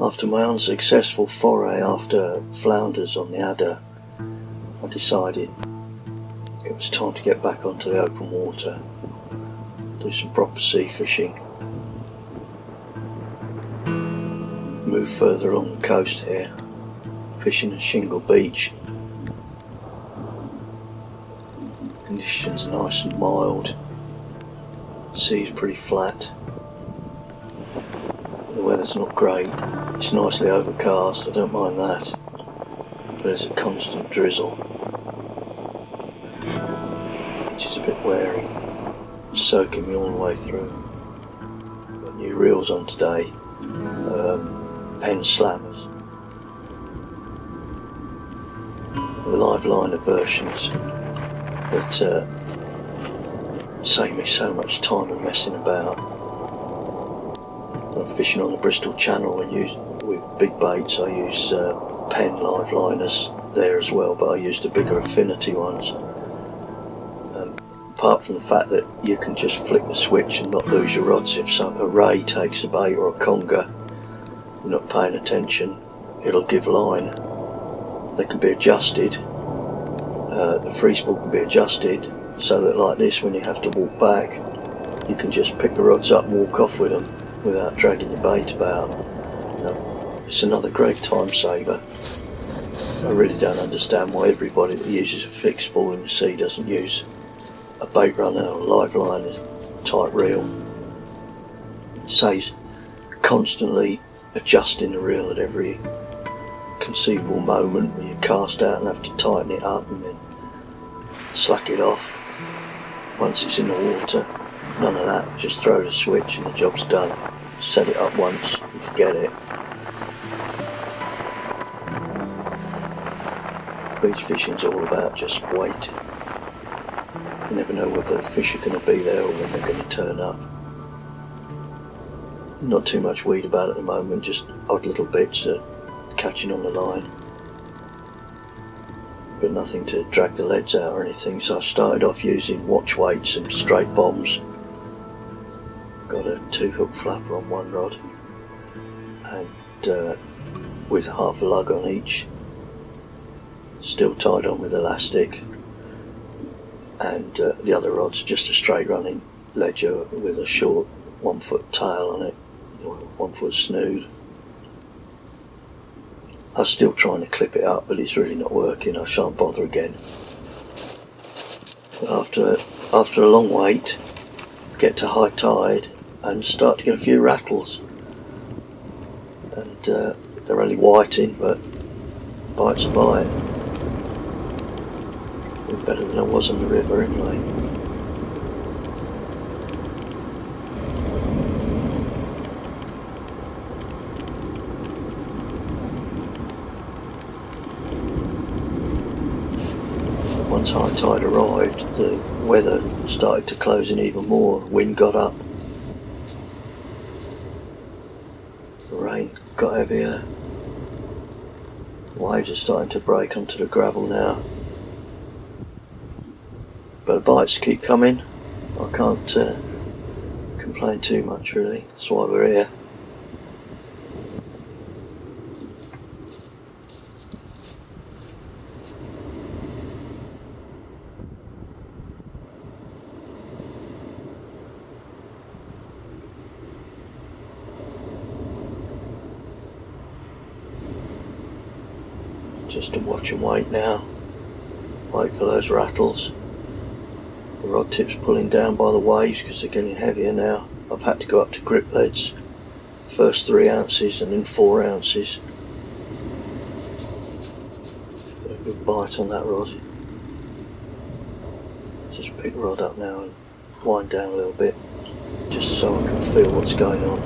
After my unsuccessful foray after flounders on the adder, I decided it was time to get back onto the open water, do some proper sea fishing. Move further along the coast here, fishing at Shingle Beach. Conditions are nice and mild, sea's pretty flat. The weather's not great, it's nicely overcast, I don't mind that, but there's a constant drizzle, which is a bit wearing, soaking me all the way through. Got new reels on today, Pen Slammers, the live liner versions that save me so much time and messing about. I'm fishing on the Bristol Channel with big baits. I use Pen live liners there as well, but I use the bigger affinity ones. Apart from the fact that you can just flick the switch and not lose your rods if a ray takes a bait or a conger, you're not paying attention, it'll give line. They can be adjusted, the free spool can be adjusted so that like this, when you have to walk back, you can just pick the rods up and walk off with them without dragging your bait about. It's another great time saver. I really don't understand why everybody that uses a fixed spool in the sea doesn't use a bait runner or live line type reel. It saves constantly adjusting the reel at every conceivable moment where you cast out and have to tighten it up and then slack it off once it's in the water. None of that, just throw the switch and the job's done. Set it up once and forget it. Beach fishing's all about just wait. You never know whether the fish are going to be there or when they're going to turn up. Not too much weed about at the moment, just odd little bits catching on the line. But nothing to drag the leads out or anything, so I started off using watch weights and straight bombs. Got a 2-hook flapper on one rod and with half a lug on each, still tied on with elastic, and the other rod's just a straight running ledger with a short 1-foot tail on it, or 1-foot snood. I was still trying to clip it up, but it's really not working. I shan't bother again. After a long wait, get to high tide and start to get a few rattles, and they're only whiting, but bite's a bite. Better than I was on the river anyway. Once high tide arrived, the weather started to close in even more. Wind got up, the rain got heavier, waves are starting to break onto the gravel now. But the bites keep coming. I can't complain too much really, that's why we're here. Just to watch and wait now, wait for those rattles. The rod tip's pulling down by the waves because they're getting heavier now. I've had to go up to grip leads, first 3 ounces and then 4 ounces. Got a good bite on that rod. Just pick the rod up now and wind down a little bit, just so I can feel what's going on.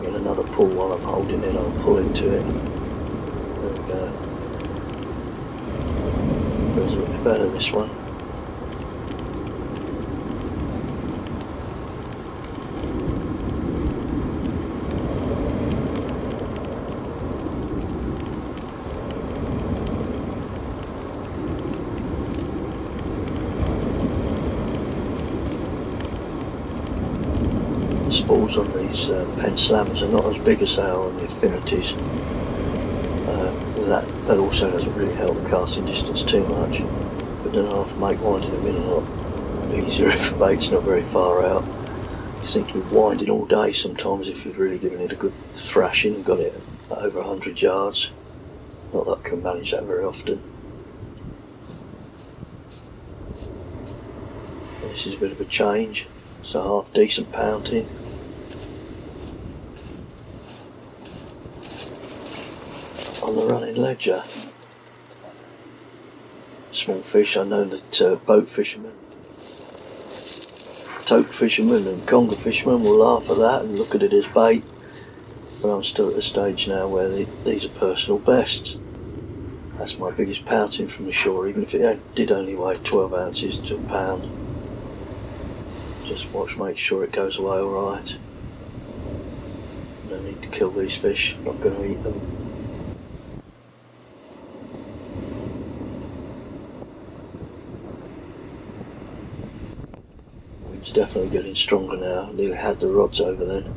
Get another pull while I'm holding it, I'll pull into it. There we go. Feels a bit better, this one. spools on these pen slammers are not as big as they are on the Affinities. That also doesn't really help the casting distance too much, but then I have to make winding them in a lot easier if the bait's not very far out. You seem to be winding all day sometimes if you've really given it a good thrashing and got it at over 100 yards. Not that I can manage that very often. This is a bit of a change. It's a half decent pounding. On the running ledger. Small fish. I know that boat fishermen, toke fishermen and conger fishermen will laugh at that and look at it as bait, but I'm still at the stage now where these are personal bests. That's my biggest pouting from the shore, even if it did only weigh 12 ounces to a pound. Just make sure it goes away alright. No need to kill these fish, I'm not going to eat them. It's definitely getting stronger now. Nearly had the rods over then.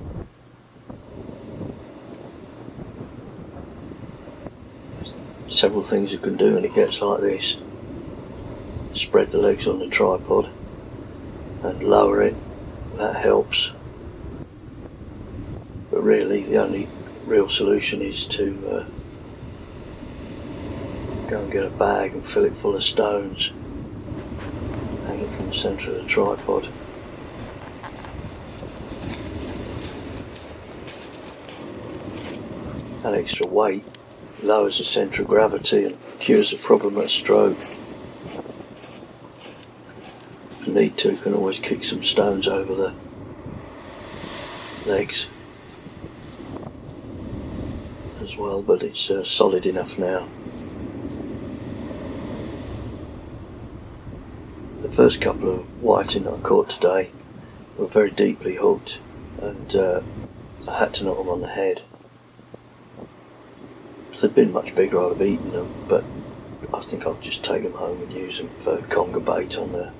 Several things you can do when it gets like this. Spread the legs on the tripod and lower it. That helps. But really the only real solution is to go and get a bag and fill it full of stones. Hang it from the centre of the tripod. That extra weight lowers the centre of gravity and cures the problem at stroke. If you need to, you can always kick some stones over the legs as well, but it's solid enough now. The first couple of whiting that I caught today were very deeply hooked, and I had to knock them on the head. If they'd been much bigger I'd have eaten them, but I think I'll just take them home and use them for conger bait on the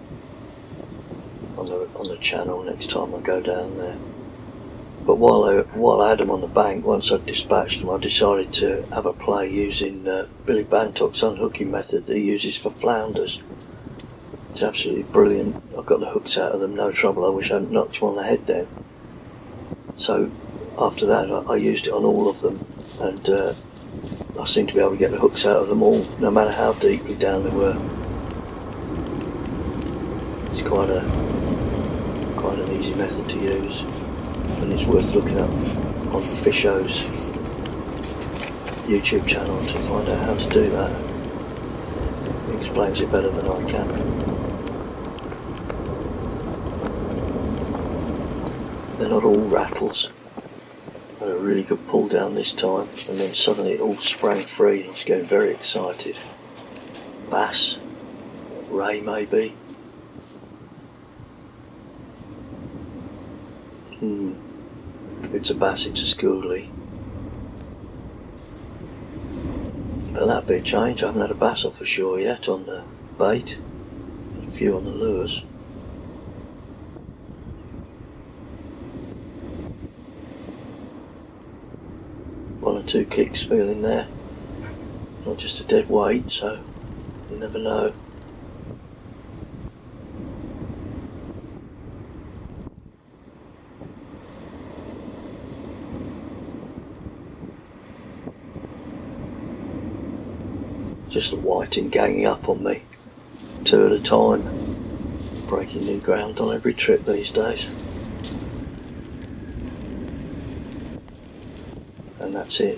channel next time I go down there. But while I had them on the bank, once I'd dispatched them, I decided to have a play using Billy Bantock's unhooking method that he uses for flounders. It's absolutely brilliant. I got the hooks out of them, no trouble. I wish I hadn't knocked them on the head then. So after that I used it on all of them, and I seem to be able to get the hooks out of them all, no matter how deeply down they were. It's quite an easy method to use, and it's worth looking up on Fisho's YouTube channel to find out how to do that. He explains it better than I can. They're not all rattles. I had a really good pull down this time, and then suddenly it all sprang free and I was getting very excited. Bass, ray maybe. If it's a bass, it's a schoolie. But that'd be a change. I haven't had a bass off the shore yet on the bait. A few on the lures. One or two kicks feeling there. Not just a dead weight, so you never know. Just the whiting ganging up on me, 2 at a time, breaking new ground on every trip these days. And that's it.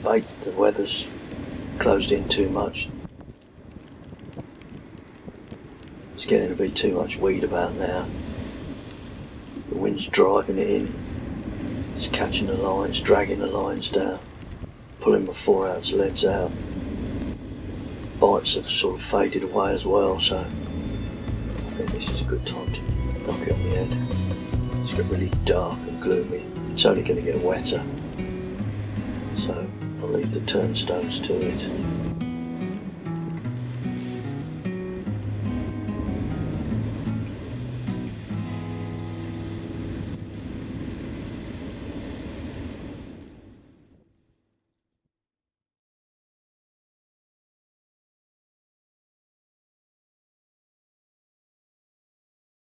Bait, the weather's closed in too much. It's getting to be too much weed about now. The wind's driving it in. It's catching the lines, dragging the lines down, pulling my 4-ounce leads out. Bites have sort of faded away as well, so I think this is a good time to knock it on the head. It's got really dark and gloomy. It's only going to get wetter, so I'll leave the turnstones to it.